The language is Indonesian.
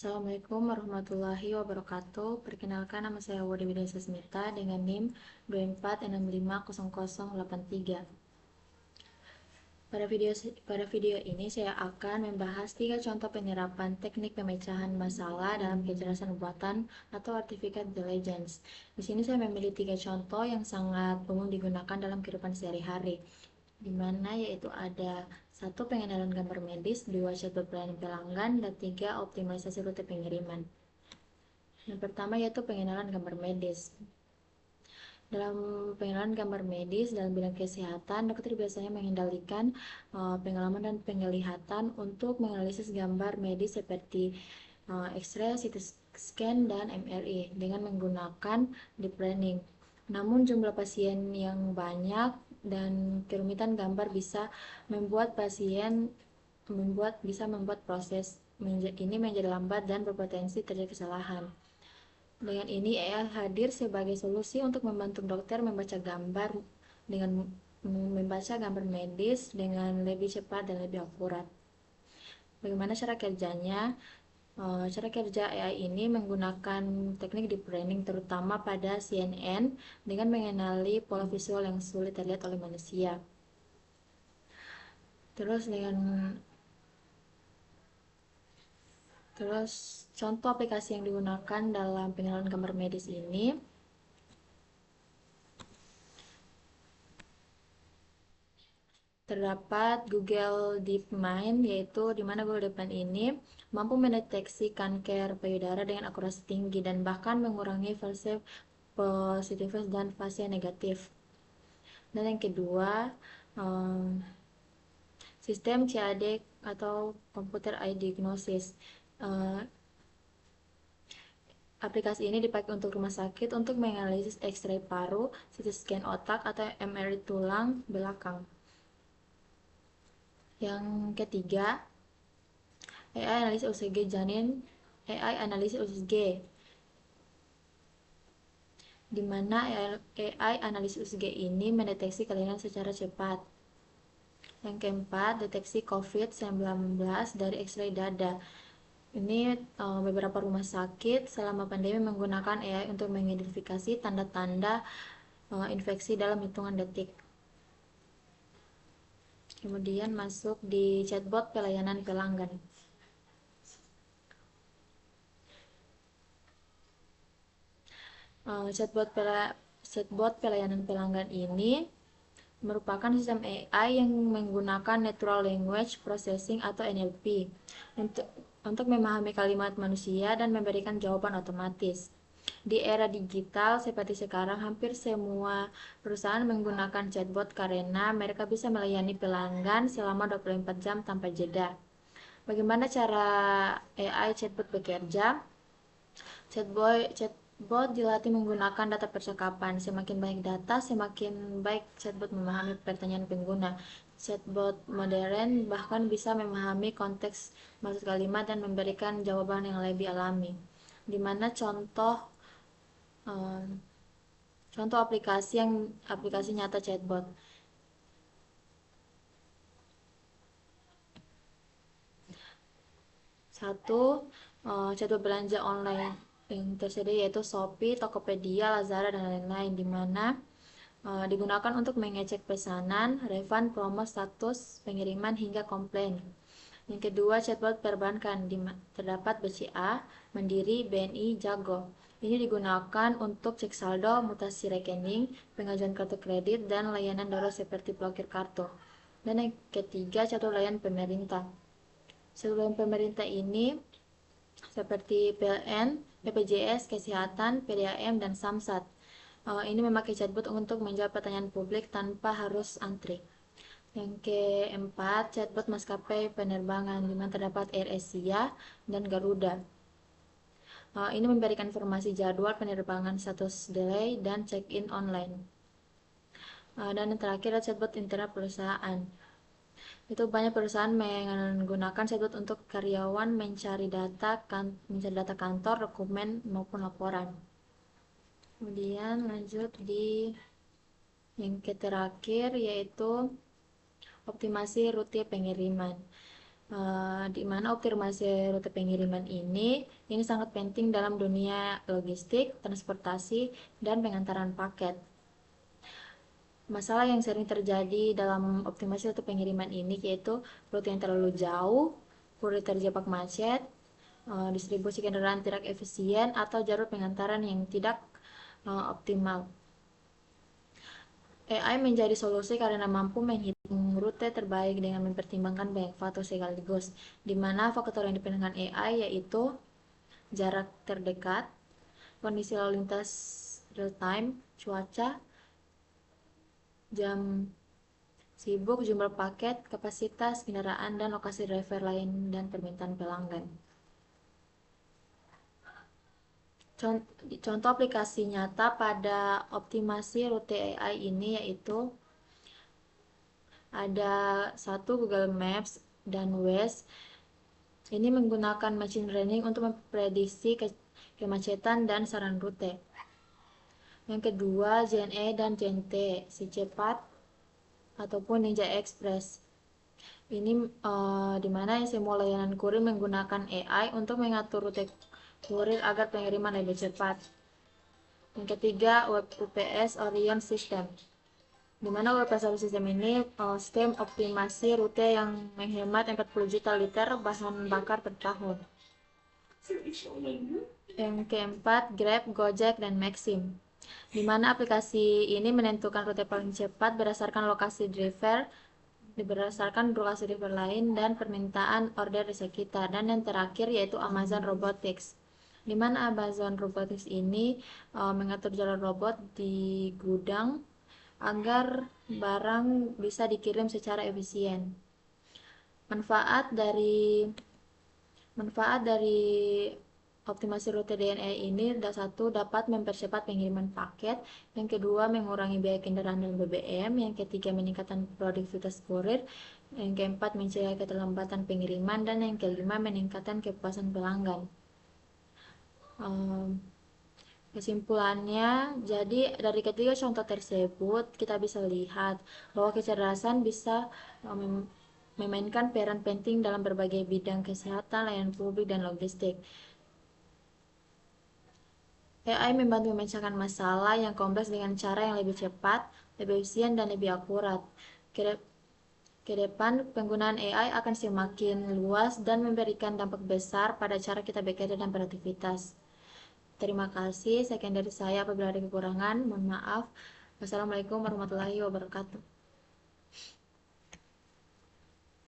Assalamualaikum warahmatullahi wabarakatuh. Perkenalkan, nama saya Widi Widya Sasmita dengan NIM 24650083. Pada video ini saya akan membahas 3 contoh penerapan teknik pemecahan masalah dalam kecerdasan buatan atau artificial intelligence. Di sini saya memilih 3 contoh yang sangat umum digunakan dalam kehidupan sehari-hari, di mana yaitu ada 1. Pengenalan gambar medis, 2. Chatbot pelayanan pelanggan, dan 3. Optimalisasi rute pengiriman. Yang pertama yaitu pengenalan gambar medis. Dalam pengenalan gambar medis dalam bidang kesehatan, dokter biasanya mengendalikan pengalaman dan penglihatan untuk menganalisis gambar medis seperti X-ray, CT scan, dan MRI dengan menggunakan deep learning. Namun jumlah pasien yang banyak dan kerumitan gambar bisa membuat proses ini menjadi lambat dan berpotensi terjadi kesalahan. Dengan ini, AI hadir sebagai solusi untuk membantu dokter membaca gambar medis dengan lebih cepat dan lebih akurat. Bagaimana cara kerjanya? Cara kerja AI ini menggunakan teknik deep learning terutama pada CNN dengan mengenali pola visual yang sulit terlihat oleh manusia. Terus contoh aplikasi yang digunakan dalam pengenalan gambar medis ini terdapat Google DeepMind, yaitu di mana Google DeepMind ini mampu mendeteksi kanker payudara dengan akurasi tinggi dan bahkan mengurangi fase positif dan fase negatif. Dan yang kedua, sistem CAD atau Computer Aided Diagnosis. Aplikasi ini dipakai untuk rumah sakit untuk menganalisis X-ray paru, CT scan otak, atau MRI tulang belakang. Yang ketiga, AI analisis UCG janin, AI analisis UCG, di mana AI analisis UCG ini mendeteksi kelainan secara cepat. Yang keempat, deteksi COVID-19 dari X-ray dada. Ini beberapa rumah sakit selama pandemi menggunakan AI untuk mengidentifikasi tanda-tanda infeksi dalam hitungan detik. Kemudian masuk di chatbot pelayanan pelanggan. Chatbot pelayanan pelanggan ini merupakan sistem AI yang menggunakan Natural Language Processing atau NLP untuk memahami kalimat manusia dan memberikan jawaban otomatis. Di era digital seperti sekarang, hampir semua perusahaan menggunakan chatbot karena mereka bisa melayani pelanggan selama 24 jam tanpa jeda. Bagaimana cara AI chatbot bekerja? Chatbot dilatih menggunakan data percakapan. Semakin banyak data, semakin baik chatbot memahami pertanyaan pengguna. Chatbot modern bahkan bisa memahami konteks maksud kalimat dan memberikan jawaban yang lebih alami. Di mana contoh aplikasi nyata chatbot. Satu, chatbot belanja online yang tersedia yaitu Shopee, Tokopedia, Lazada, dan lain-lain, di mana digunakan untuk mengecek pesanan, refund, promo, status pengiriman, hingga komplain. Yang kedua, chatbot perbankan. Terdapat BCA, Mandiri, BNI, Jago. Ini digunakan untuk cek saldo, mutasi rekening, pengajuan kartu kredit, dan layanan darurat seperti blokir kartu. Dan yang ketiga, chatbot layanan pemerintah. Chatbot layanan pemerintah ini seperti PLN, BPJS Kesehatan, PDAM, dan Samsat. Ini memakai chatbot untuk menjawab pertanyaan publik tanpa harus antri. Yang keempat, chatbot maskapai penerbangan, di mana terdapat AirAsia dan Garuda. Ini memberikan informasi jadwal penerbangan, status delay, dan check-in online. Dan yang terakhir adalah chatbot internal perusahaan. Itu banyak perusahaan menggunakan chatbot untuk karyawan mencari data kantor, dokumen, maupun laporan. Kemudian lanjut di yang terakhir, yaitu optimasi rute pengiriman. di mana optimasi rute pengiriman ini sangat penting dalam dunia logistik, transportasi, dan pengantaran paket. Masalah yang sering terjadi dalam optimasi rute pengiriman ini yaitu rute yang terlalu jauh, kurir terjebak macet, distribusi kendaraan tidak efisien, atau jalur pengantaran yang tidak optimal. AI menjadi solusi karena mampu menghitung rute terbaik dengan mempertimbangkan banyak faktor sekaligus, di mana faktor yang diperhitungkan AI yaitu jarak terdekat, kondisi lalu lintas real time, cuaca, jam sibuk, jumlah paket, kapasitas kendaraan, dan lokasi driver lain dan permintaan pelanggan. Contoh aplikasi nyata pada optimasi rute AI ini yaitu ada satu Google Maps dan Waze. Ini menggunakan machine learning untuk memprediksi kemacetan dan saran rute. Yang kedua, JNE dan JNT, si cepat ataupun Ninja Express. Ini di mana semua layanan kurir menggunakan AI untuk mengatur rute kurir agar pengiriman lebih cepat. Yang ketiga, Web UPS Orion System. Di mana UPS Orion System ini sistem optimasi rute yang menghemat 40 juta liter bahan bakar per tahun. Yang keempat, Grab, Gojek, dan Maxim. Di mana aplikasi ini menentukan rute paling cepat berdasarkan lokasi driver lain dan permintaan order di sekitar. Dan yang terakhir yaitu Amazon Robotics, di mana Amazon Robotics ini mengatur jalan robot di gudang agar barang bisa dikirim secara efisien. Manfaat dari optimasi rute DNA ini satu, dapat mempercepat pengiriman paket, yang kedua mengurangi biaya kendaraan dan BBM, yang ketiga meningkatkan produktivitas kurir, yang keempat mencegah keterlambatan pengiriman, dan yang kelima meningkatkan kepuasan pelanggan. Kesimpulannya, jadi dari ketiga contoh tersebut kita bisa lihat bahwa kecerdasan bisa memainkan peran penting dalam berbagai bidang kesehatan, layanan publik, dan logistik. AI membantu memecahkan masalah yang kompleks dengan cara yang lebih cepat, lebih efisien, dan lebih akurat. Ke depan, penggunaan AI akan semakin luas dan memberikan dampak besar pada cara kita bekerja dan beraktivitas. Terima kasih, sekian dari saya. Apabila ada kekurangan, mohon maaf. Wassalamualaikum warahmatullahi wabarakatuh.